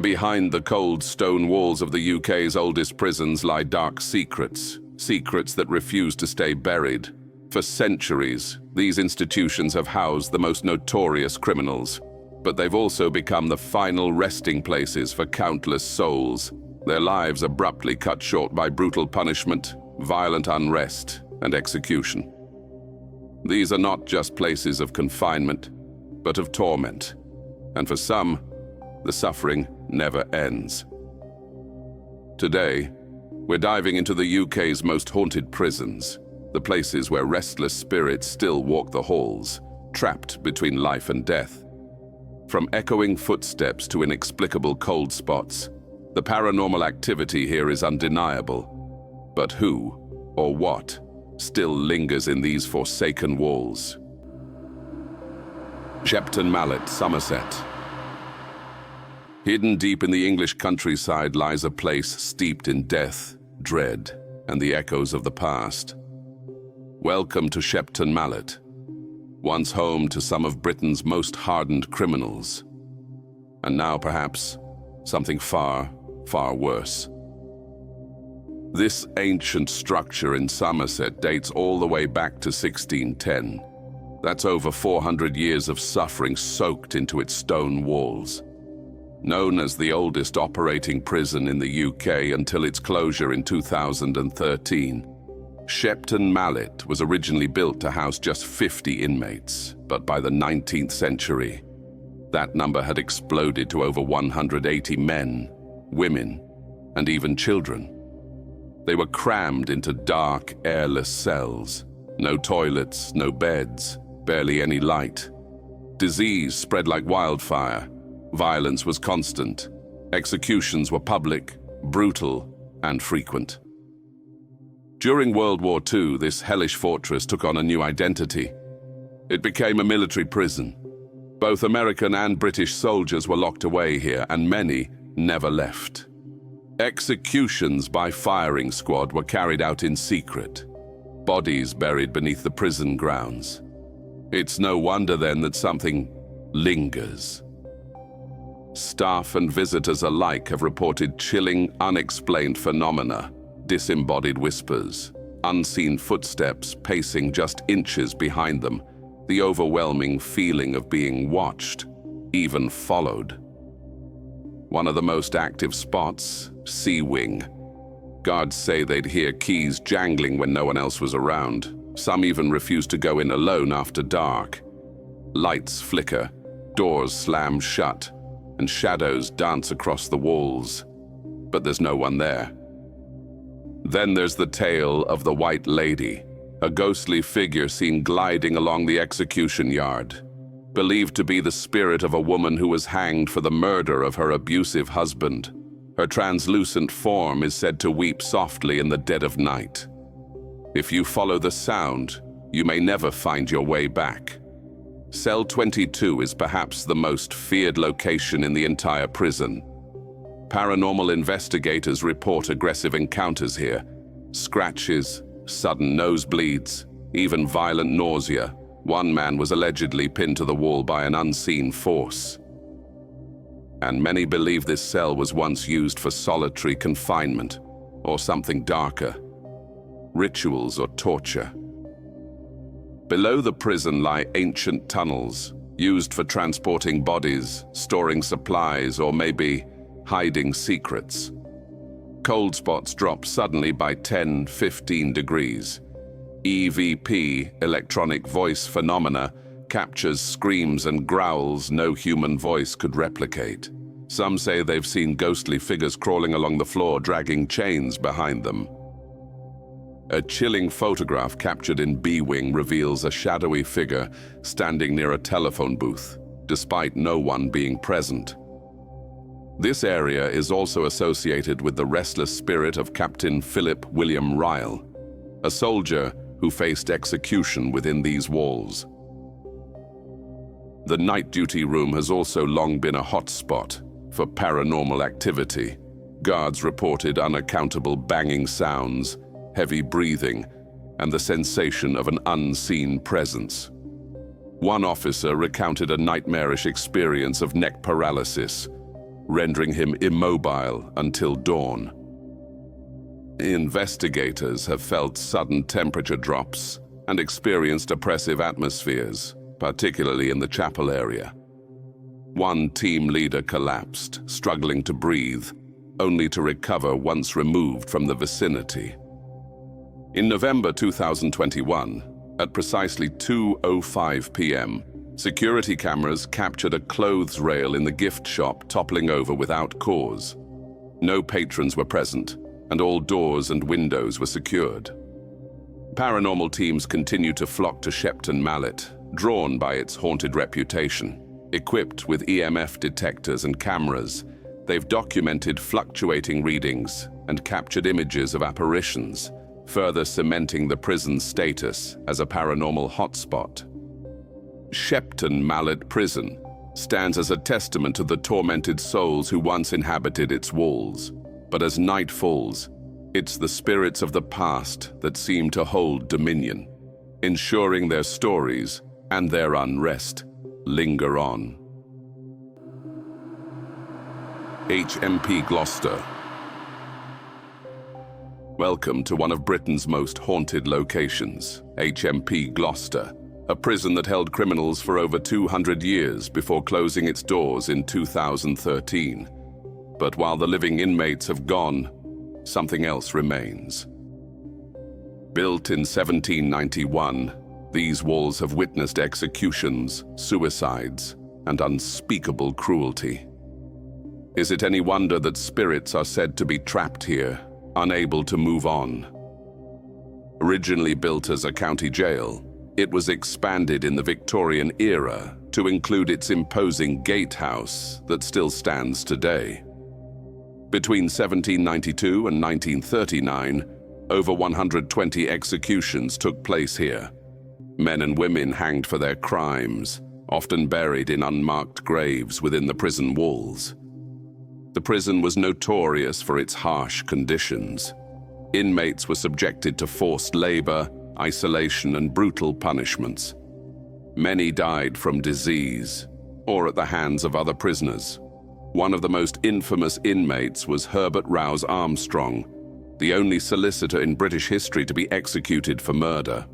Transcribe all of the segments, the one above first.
Behind the cold stone walls of the UK's oldest prisons lie dark secrets, secrets that refuse to stay buried. For centuries, these institutions have housed the most notorious criminals, but they've also become the final resting places for countless souls, their lives abruptly cut short by brutal punishment, violent unrest, and execution. These are not just places of confinement, but of torment, and for some, the suffering never ends. Today, we're diving into the UK's most haunted prisons, the places where restless spirits still walk the halls, trapped between life and death. From echoing footsteps to inexplicable cold spots, the paranormal activity here is undeniable. But who, or what, still lingers in these forsaken walls? Shepton Mallet, Somerset. Hidden deep in the English countryside lies a place steeped in death, dread, and the echoes of the past. Welcome to Shepton Mallet, once home to some of Britain's most hardened criminals. And now perhaps something far, far worse. This ancient structure in Somerset dates all the way back to 1610. That's over 400 years of suffering soaked into its stone walls. Known as the oldest operating prison in the UK until its closure in 2013, Shepton Mallet was originally built to house just 50 inmates, but by the 19th century, that number had exploded to over 180 men, women, and even children. They were crammed into dark, airless cells. No toilets, no beds, barely any light. Disease spread like wildfire. Violence was constant. Executions were public, brutal, and frequent. During World War II, this hellish fortress took on a new identity. It became a military prison. Both American and British soldiers were locked away here, and many never left. Executions by firing squad were carried out in secret, bodies buried beneath the prison grounds. It's no wonder then that something lingers. Staff and visitors alike have reported chilling, unexplained phenomena, disembodied whispers, unseen footsteps pacing just inches behind them, the overwhelming feeling of being watched, even followed. One of the most active spots, C Wing. Guards say they'd hear keys jangling when no one else was around. Some even refused to go in alone after dark. Lights flicker, doors slam shut, and shadows dance across the walls. But there's no one there. Then there's the tale of the White Lady, a ghostly figure seen gliding along the execution yard, believed to be the spirit of a woman who was hanged for the murder of her abusive husband. Her translucent form is said to weep softly in the dead of night. If you follow the sound, you may never find your way back. Cell 22 is perhaps the most feared location in the entire prison. Paranormal investigators report aggressive encounters here. Scratches, sudden nosebleeds, even violent nausea. One man was allegedly pinned to the wall by an unseen force. And many believe this cell was once used for solitary confinement, or something darker, rituals or torture. Below the prison lie ancient tunnels, used for transporting bodies, storing supplies, or maybe hiding secrets. Cold spots drop suddenly by 10, 15 degrees. EVP, electronic voice phenomena, captures screams and growls no human voice could replicate. Some say they've seen ghostly figures crawling along the floor, dragging chains behind them. A chilling photograph captured in B-Wing reveals a shadowy figure standing near a telephone booth, despite no one being present. This area is also associated with the restless spirit of Captain Philip William Ryle, a soldier who faced execution within these walls. The night duty room has also long been a hot spot for paranormal activity. Guards reported unaccountable banging sounds, heavy breathing, and the sensation of an unseen presence. One officer recounted a nightmarish experience of neck paralysis, rendering him immobile until dawn. Investigators have felt sudden temperature drops and experienced oppressive atmospheres, particularly in the chapel area. One team leader collapsed, struggling to breathe, only to recover once removed from the vicinity. In November 2021, at precisely 2:05 p.m., security cameras captured a clothes rail in the gift shop toppling over without cause. No patrons were present, and all doors and windows were secured. Paranormal teams continue to flock to Shepton Mallet, drawn by its haunted reputation. Equipped with EMF detectors and cameras, they've documented fluctuating readings and captured images of apparitions, further cementing the prison's status as a paranormal hotspot. Shepton Mallet Prison stands as a testament to the tormented souls who once inhabited its walls. But as night falls, it's the spirits of the past that seem to hold dominion, ensuring their stories and their unrest linger on. HMP Gloucester. Welcome to one of Britain's most haunted locations, HMP Gloucester, a prison that held criminals for over 200 years before closing its doors in 2013. But while the living inmates have gone, something else remains. Built in 1791, these walls have witnessed executions, suicides, and unspeakable cruelty. Is it any wonder that spirits are said to be trapped here, unable to move on? Originally built as a county jail, it was expanded in the Victorian era to include its imposing gatehouse that still stands today. Between 1792 and 1939, over 120 executions took place here. Men and women hanged for their crimes, often buried in unmarked graves within the prison walls. The prison was notorious for its harsh conditions. Inmates were subjected to forced labor, isolation, and brutal punishments. Many died from disease or at the hands of other prisoners. One of the most infamous inmates was Herbert Rouse Armstrong, the only solicitor in British history to be executed for murder.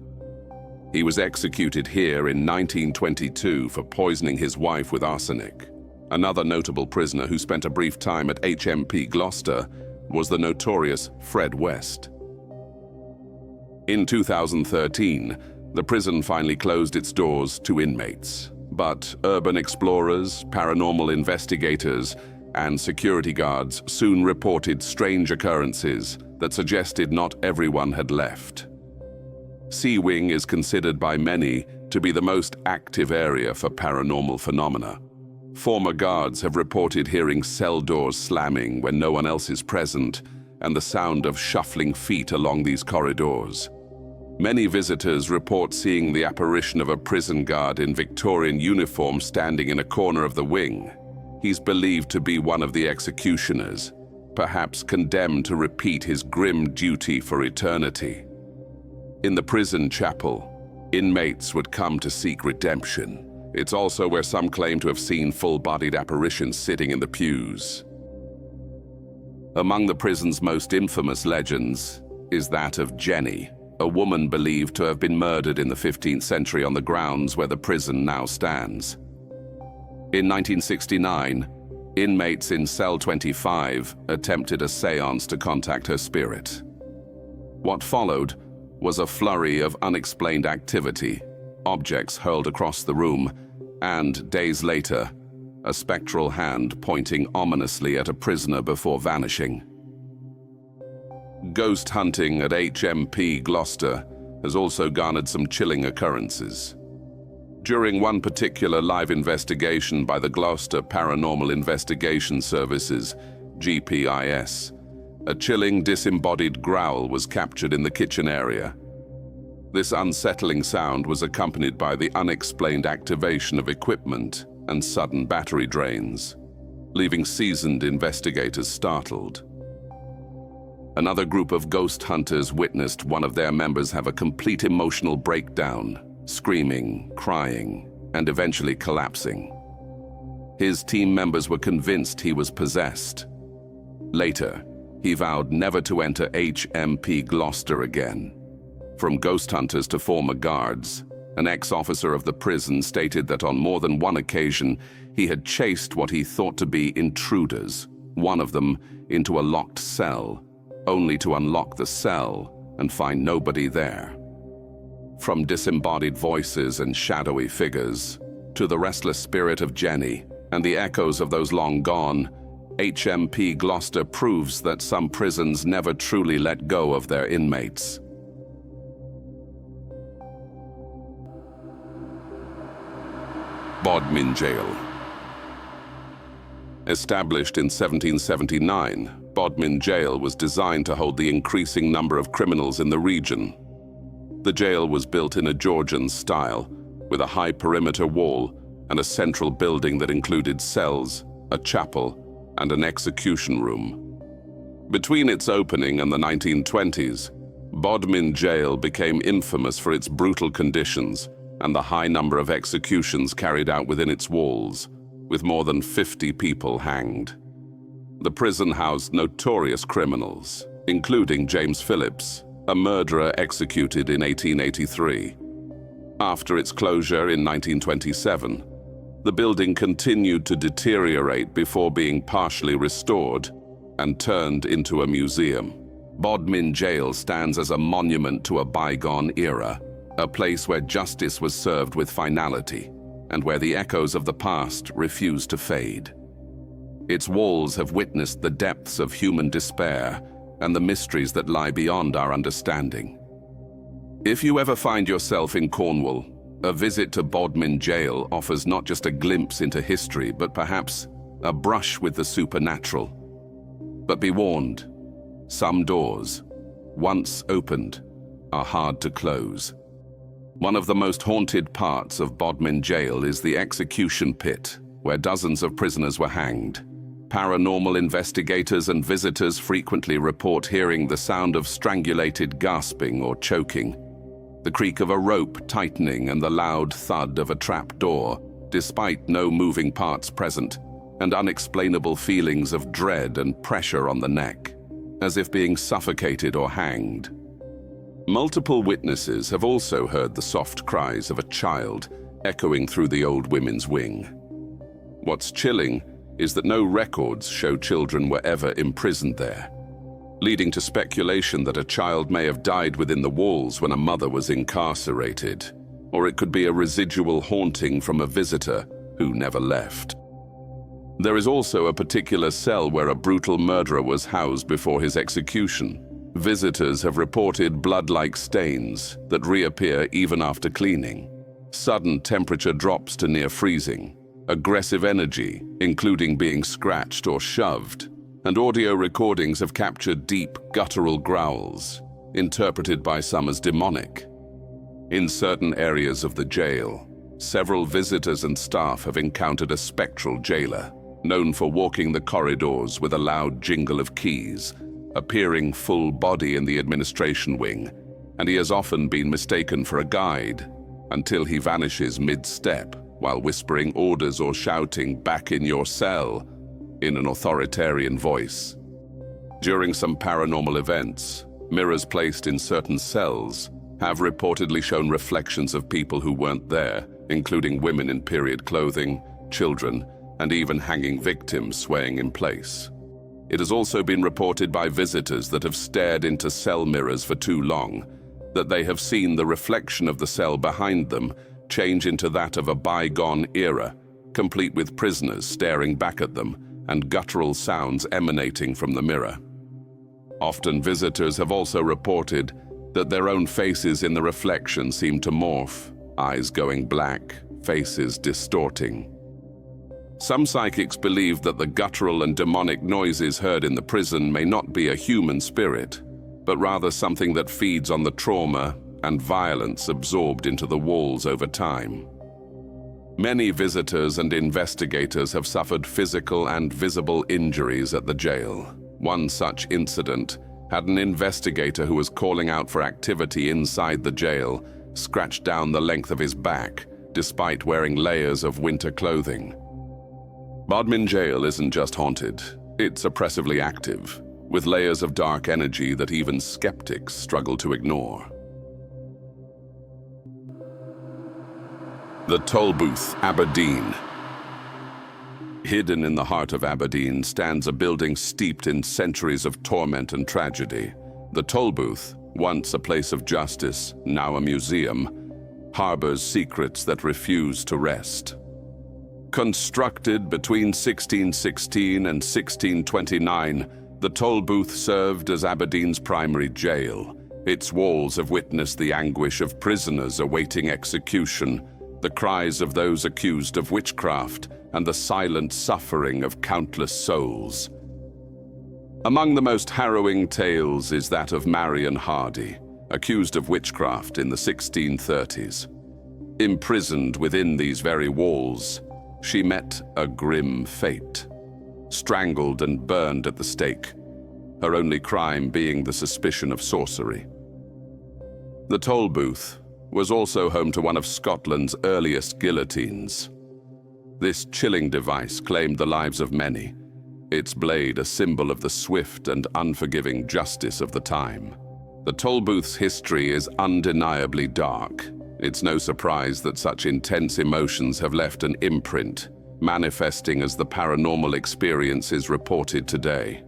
He was executed here in 1922 for poisoning his wife with arsenic. Another notable prisoner who spent a brief time at HMP Gloucester was the notorious Fred West. In 2013, the prison finally closed its doors to inmates. But urban explorers, paranormal investigators, and security guards soon reported strange occurrences that suggested not everyone had left. C Wing is considered by many to be the most active area for paranormal phenomena. Former guards have reported hearing cell doors slamming when no one else is present, and the sound of shuffling feet along these corridors. Many visitors report seeing the apparition of a prison guard in Victorian uniform standing in a corner of the wing. He's believed to be one of the executioners, perhaps condemned to repeat his grim duty for eternity. In the prison chapel, inmates would come to seek redemption. It's also where some claim to have seen full-bodied apparitions sitting in the pews. Among the prison's most infamous legends is that of Jenny, a woman believed to have been murdered in the 15th century on the grounds where the prison now stands. In 1969, inmates in cell 25 attempted a séance to contact her spirit. What followed was a flurry of unexplained activity, objects hurled across the room, and, days later, a spectral hand pointing ominously at a prisoner before vanishing. Ghost hunting at HMP Gloucester has also garnered some chilling occurrences. During one particular live investigation by the Gloucester Paranormal Investigation Services, GPIS, a chilling disembodied growl was captured in the kitchen area. This unsettling sound was accompanied by the unexplained activation of equipment and sudden battery drains, leaving seasoned investigators startled. Another group of ghost hunters witnessed one of their members have a complete emotional breakdown, screaming, crying, and eventually collapsing. His team members were convinced he was possessed. Later, he vowed never to enter HMP Gloucester again. From ghost hunters to former guards, an ex-officer of the prison stated that on more than one occasion he had chased what he thought to be intruders, one of them into a locked cell, only to unlock the cell and find nobody there. From disembodied voices and shadowy figures, to the restless spirit of Jenny and the echoes of those long gone, HMP Gloucester proves that some prisons never truly let go of their inmates. Bodmin Jail. Established in 1779, Bodmin Jail was designed to hold the increasing number of criminals in the region. The jail was built in a Georgian style, with a high perimeter wall and a central building that included cells, a chapel, and an execution room. Between its opening and the 1920s, Bodmin Jail became infamous for its brutal conditions and the high number of executions carried out within its walls, with more than 50 people hanged. The prison housed notorious criminals, including James Phillips, a murderer executed in 1883. After its closure in 1927, the building continued to deteriorate before being partially restored and turned into a museum. Bodmin Jail stands as a monument to a bygone era, a place where justice was served with finality and where the echoes of the past refuse to fade. Its walls have witnessed the depths of human despair and the mysteries that lie beyond our understanding. If you ever find yourself in Cornwall, a visit to Bodmin Jail offers not just a glimpse into history, but perhaps a brush with the supernatural. But be warned, some doors, once opened, are hard to close. One of the most haunted parts of Bodmin Jail is the execution pit, where dozens of prisoners were hanged. Paranormal investigators and visitors frequently report hearing the sound of strangulated gasping or choking, the creak of a rope tightening and the loud thud of a trap door, despite no moving parts present, and unexplainable feelings of dread and pressure on the neck, as if being suffocated or hanged. Multiple witnesses have also heard the soft cries of a child echoing through the old women's wing. What's chilling is that no records show children were ever imprisoned there, leading to speculation that a child may have died within the walls when a mother was incarcerated, or it could be a residual haunting from a visitor who never left. There is also a particular cell where a brutal murderer was housed before his execution. Visitors have reported blood-like stains that reappear even after cleaning, sudden temperature drops to near freezing, aggressive energy, including being scratched or shoved, and audio recordings have captured deep, guttural growls, interpreted by some as demonic. In certain areas of the jail, several visitors and staff have encountered a spectral jailer, known for walking the corridors with a loud jingle of keys, appearing full body in the administration wing, and he has often been mistaken for a guide until he vanishes mid-step while whispering orders or shouting "back in your cell" in an authoritarian voice. During some paranormal events, mirrors placed in certain cells have reportedly shown reflections of people who weren't there, including women in period clothing, children, and even hanging victims swaying in place. It has also been reported by visitors that have stared into cell mirrors for too long that they have seen the reflection of the cell behind them change into that of a bygone era, complete with prisoners staring back at them and guttural sounds emanating from the mirror. Often visitors have also reported that their own faces in the reflection seem to morph, eyes going black, faces distorting. Some psychics believe that the guttural and demonic noises heard in the prison may not be a human spirit, but rather something that feeds on the trauma and violence absorbed into the walls over time. Many visitors and investigators have suffered physical and visible injuries at the jail. One such incident had an investigator who was calling out for activity inside the jail scratched down the length of his back, despite wearing layers of winter clothing. Bodmin Jail isn't just haunted, it's oppressively active, with layers of dark energy that even skeptics struggle to ignore. The Tolbooth, Aberdeen. Hidden in the heart of Aberdeen stands a building steeped in centuries of torment and tragedy. The Tolbooth, once a place of justice, now a museum, harbors secrets that refuse to rest. Constructed between 1616 and 1629, the Tolbooth served as Aberdeen's primary jail. Its walls have witnessed the anguish of prisoners awaiting execution, the cries of those accused of witchcraft, and the silent suffering of countless souls. Among the most harrowing tales is that of Marion Hardy, accused of witchcraft in the 1630s. Imprisoned within these very walls, she met a grim fate, strangled and burned at the stake, her only crime being the suspicion of sorcery. The Tolbooth was also home to one of Scotland's earliest guillotines. This chilling device claimed the lives of many, its blade a symbol of the swift and unforgiving justice of the time. The Tolbooth's history is undeniably dark. It's no surprise that such intense emotions have left an imprint, manifesting as the paranormal experience is reported today.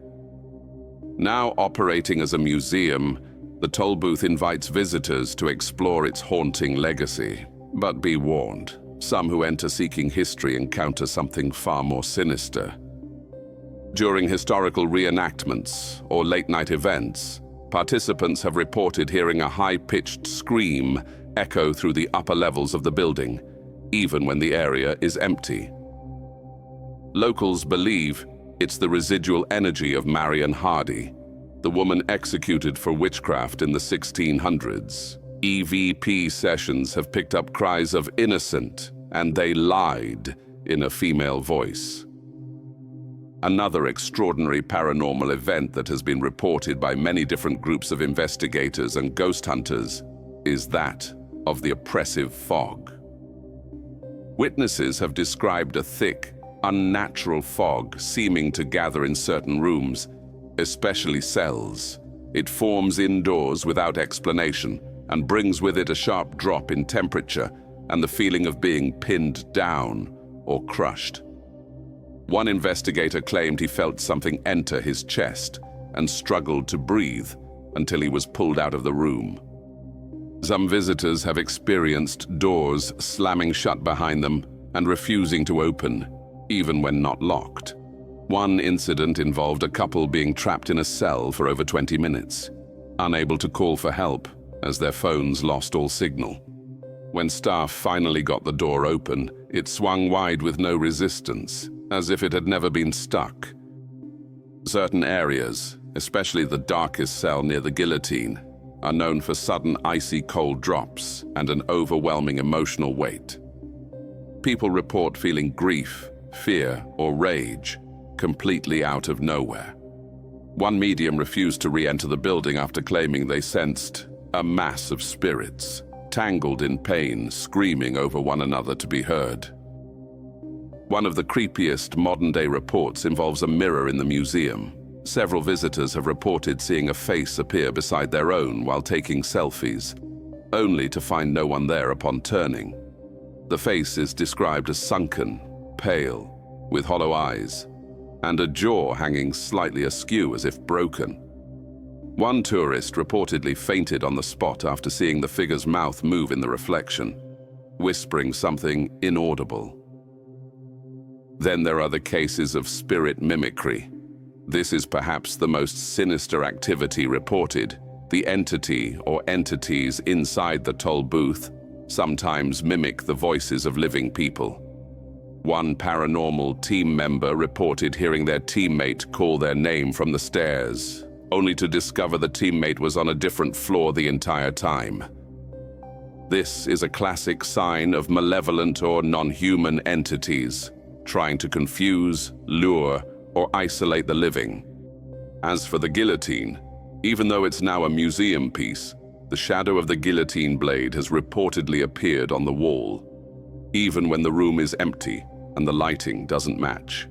Now operating as a museum, the Tolbooth invites visitors to explore its haunting legacy. But be warned, some who enter seeking history encounter something far more sinister. During historical reenactments or late-night events, participants have reported hearing a high-pitched scream echo through the upper levels of the building, even when the area is empty. Locals believe it's the residual energy of Marion Hardy, the woman executed for witchcraft in the 1600s. EVP sessions have picked up cries of "innocent" and "they lied" in a female voice. Another extraordinary paranormal event that has been reported by many different groups of investigators and ghost hunters is that of the oppressive fog. Witnesses have described a thick, unnatural fog seeming to gather in certain rooms, especially cells. It forms indoors without explanation and brings with it a sharp drop in temperature and the feeling of being pinned down or crushed. One investigator claimed he felt something enter his chest and struggled to breathe until he was pulled out of the room. Some visitors have experienced doors slamming shut behind them and refusing to open, even when not locked. One incident involved a couple being trapped in a cell for over 20 minutes, unable to call for help as their phones lost all signal. When staff finally got the door open, it swung wide with no resistance, as if it had never been stuck. Certain areas, especially the darkest cell near the guillotine, are known for sudden icy cold drops and an overwhelming emotional weight. People report feeling grief, fear, or rage completely out of nowhere. One medium refused to re-enter the building after claiming they sensed a mass of spirits, tangled in pain, screaming over one another to be heard. One of the creepiest modern-day reports involves a mirror in the museum. Several visitors have reported seeing a face appear beside their own while taking selfies, only to find no one there upon turning. The face is described as sunken, pale, with hollow eyes, and a jaw hanging slightly askew as if broken. One tourist reportedly fainted on the spot after seeing the figure's mouth move in the reflection, whispering something inaudible. Then there are the cases of spirit mimicry. This is perhaps the most sinister activity reported. The entity or entities inside the Tolbooth sometimes mimic the voices of living people. One paranormal team member reported hearing their teammate call their name from the stairs, only to discover the teammate was on a different floor the entire time. This is a classic sign of malevolent or non-human entities trying to confuse, lure, or isolate the living. As for the guillotine, even though it's now a museum piece, the shadow of the guillotine blade has reportedly appeared on the wall. Even when the room is empty, and the lighting doesn't match.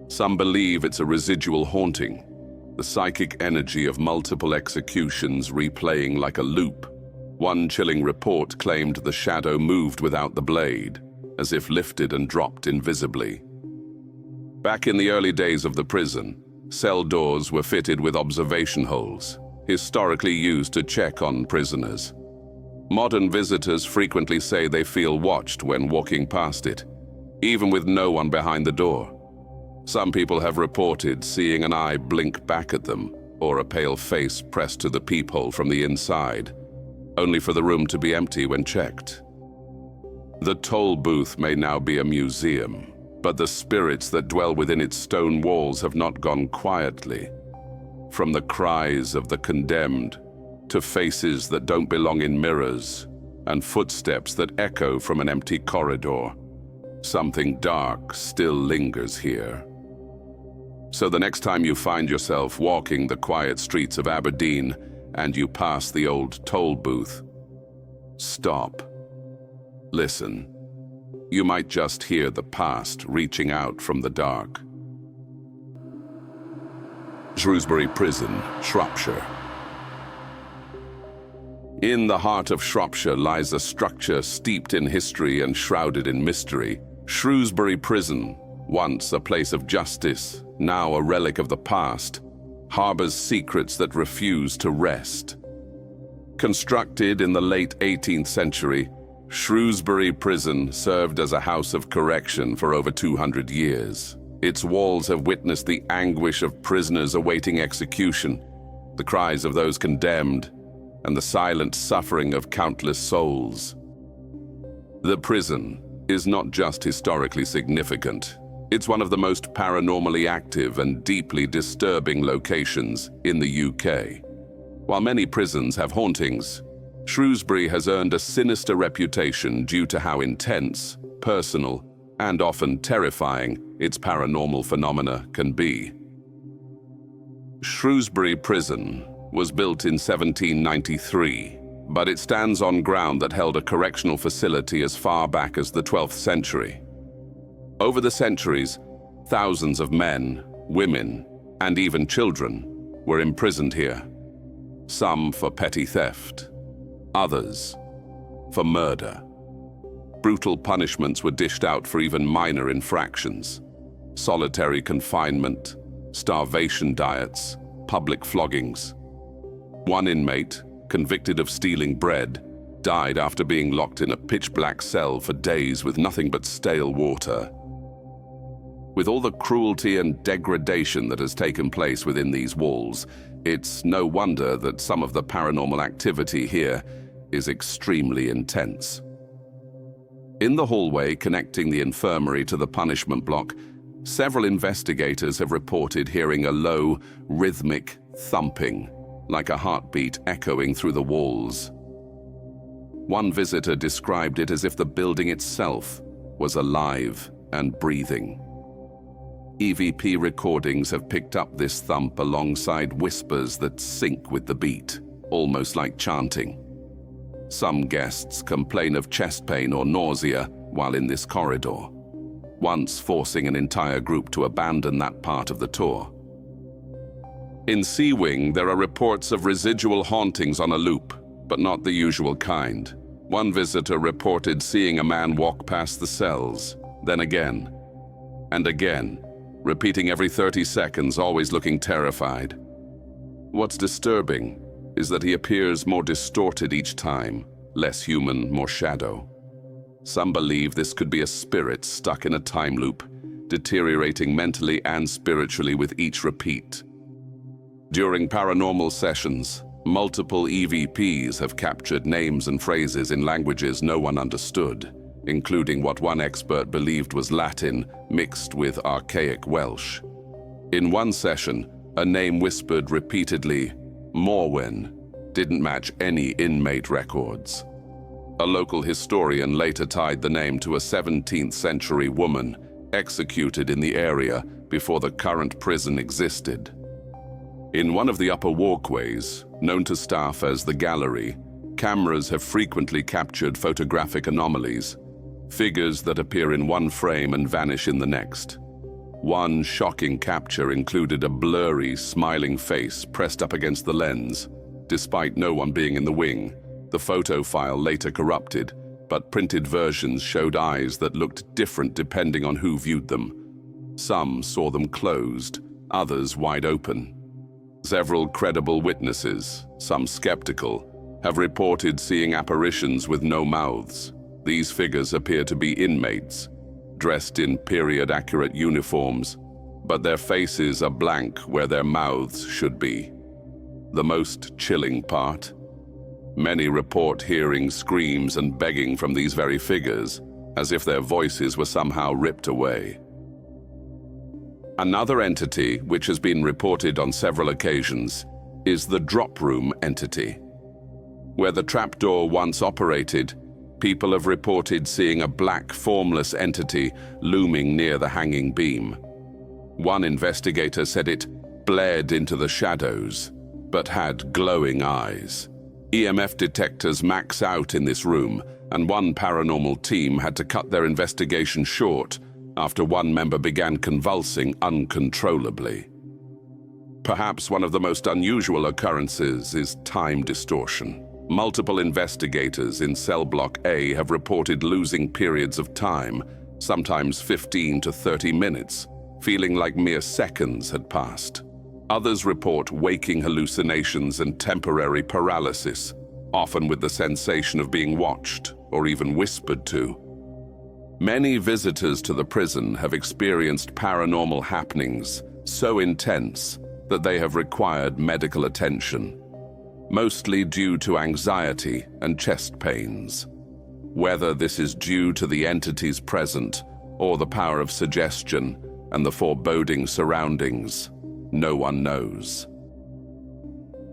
Some believe it's a residual haunting, the psychic energy of multiple executions replaying like a loop. One chilling report claimed the shadow moved without the blade, as if lifted and dropped invisibly. Back in the early days of the prison, cell doors were fitted with observation holes, historically used to check on prisoners. Modern visitors frequently say they feel watched when walking past it, even with no one behind the door. Some people have reported seeing an eye blink back at them or a pale face pressed to the peephole from the inside, only for the room to be empty when checked. The Tolbooth may now be a museum, but the spirits that dwell within its stone walls have not gone quietly. From the cries of the condemned to faces that don't belong in mirrors and footsteps that echo from an empty corridor, something dark still lingers here. So the next time you find yourself walking the quiet streets of Aberdeen and you pass the old Tolbooth, stop. Listen. You might just hear the past reaching out from the dark. Shrewsbury Prison, Shropshire. In the heart of Shropshire lies a structure steeped in history and shrouded in mystery. Shrewsbury Prison, once a place of justice, now a relic of the past, harbors secrets that refuse to rest. Constructed in the late 18th century, Shrewsbury Prison served as a house of correction for over 200 years. Its walls have witnessed the anguish of prisoners awaiting execution, the cries of those condemned, and the silent suffering of countless souls. The prison is not just historically significant. It's one of the most paranormally active and deeply disturbing locations in the UK. While many prisons have hauntings, Shrewsbury has earned a sinister reputation due to how intense, personal, and often terrifying its paranormal phenomena can be. Shrewsbury Prison was built in 1793, but it stands on ground that held a correctional facility as far back as the 12th century. Over the centuries, thousands of men, women, and even children were imprisoned here. Some for petty theft, others for murder. Brutal punishments were dished out for even minor infractions: solitary confinement, starvation diets, public floggings. One inmate, convicted of stealing bread, died after being locked in a pitch-black cell for days with nothing but stale water. With all the cruelty and degradation that has taken place within these walls, it's no wonder that some of the paranormal activity here is extremely intense. In the hallway connecting the infirmary to the punishment block, several investigators have reported hearing a low, rhythmic thumping, like a heartbeat echoing through the walls. One visitor described it as if the building itself was alive and breathing. EVP recordings have picked up this thump alongside whispers that sync with the beat, almost like chanting. Some guests complain of chest pain or nausea while in this corridor, once forcing an entire group to abandon that part of the tour. In C Wing, there are reports of residual hauntings on a loop, but not the usual kind. One visitor reported seeing a man walk past the cells, then again, and again, repeating every 30 seconds, always looking terrified. What's disturbing is that he appears more distorted each time, less human, more shadow. Some believe this could be a spirit stuck in a time loop, deteriorating mentally and spiritually with each repeat. During paranormal sessions, multiple EVPs have captured names and phrases in languages no one understood, including what one expert believed was Latin mixed with archaic Welsh. In one session, a name whispered repeatedly, Morwen, didn't match any inmate records. A local historian later tied the name to a 17th century woman executed in the area before the current prison existed. In one of the upper walkways, known to staff as the gallery, cameras have frequently captured photographic anomalies. Figures that appear in one frame and vanish in the next. One shocking capture included a blurry, smiling face pressed up against the lens. Despite no one being in the wing, the photo file later corrupted, but printed versions showed eyes that looked different depending on who viewed them. Some saw them closed, others wide open. Several credible witnesses, some skeptical, have reported seeing apparitions with no mouths. These figures appear to be inmates, dressed in period-accurate uniforms, but their faces are blank where their mouths should be. The most chilling part: many report hearing screams and begging from these very figures, as if their voices were somehow ripped away. Another entity which has been reported on several occasions is the drop room entity. Where the trapdoor once operated, people have reported seeing a black, formless entity looming near the hanging beam. One investigator said it blared into the shadows, but had glowing eyes. EMF detectors max out in this room, and one paranormal team had to cut their investigation short after one member began convulsing uncontrollably. Perhaps one of the most unusual occurrences is time distortion. Multiple investigators in cell block A have reported losing periods of time, sometimes 15 to 30 minutes, feeling like mere seconds had passed. Others report waking hallucinations and temporary paralysis, often with the sensation of being watched or even whispered to. Many visitors to the prison have experienced paranormal happenings so intense that they have required medical attention, mostly due to anxiety and chest pains. Whether this is due to the entities present or the power of suggestion and the foreboding surroundings, no one knows.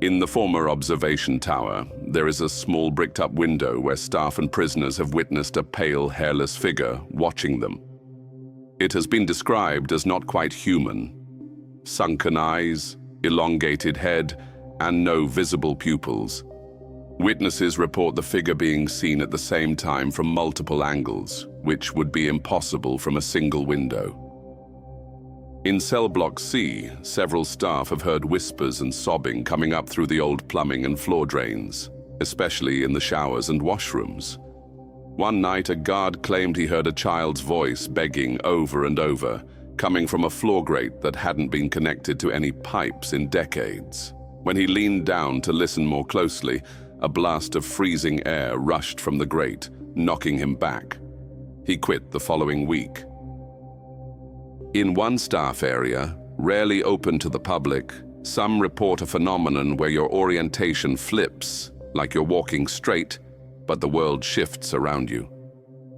In the former observation tower, there is a small bricked-up window where staff and prisoners have witnessed a pale, hairless figure watching them. It has been described as not quite human. Sunken eyes, elongated head, and no visible pupils. Witnesses report the figure being seen at the same time from multiple angles, which would be impossible from a single window. In cell block C, several staff have heard whispers and sobbing coming up through the old plumbing and floor drains, especially in the showers and washrooms. One night, a guard claimed he heard a child's voice begging over and over, coming from a floor grate that hadn't been connected to any pipes in decades. When he leaned down to listen more closely, a blast of freezing air rushed from the grate, knocking him back. He quit the following week. In one staff area, rarely open to the public, some report a phenomenon where your orientation flips, like you're walking straight, but the world shifts around you.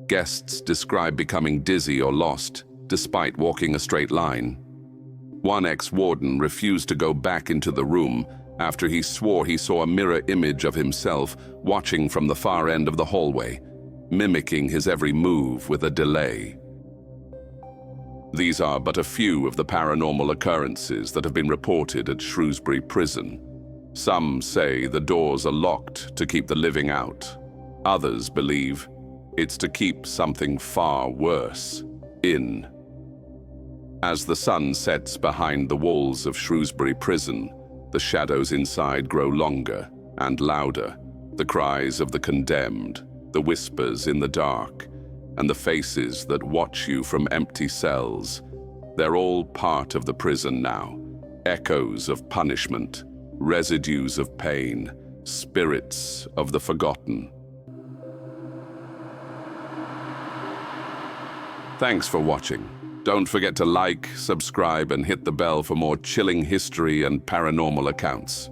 Guests describe becoming dizzy or lost, despite walking a straight line. One ex-warden refused to go back into the room after he swore he saw a mirror image of himself watching from the far end of the hallway, mimicking his every move with a delay. These are but a few of the paranormal occurrences that have been reported at Shrewsbury Prison. Some say the doors are locked to keep the living out. Others believe it's to keep something far worse in. As the sun sets behind the walls of Shrewsbury Prison, the shadows inside grow longer and louder. The cries of the condemned, the whispers in the dark, and the faces that watch you from empty cells. They're all part of the prison now. Echoes of punishment, residues of pain, spirits of the forgotten. Thanks for watching. Don't forget to like, subscribe, and hit the bell for more chilling history and paranormal accounts.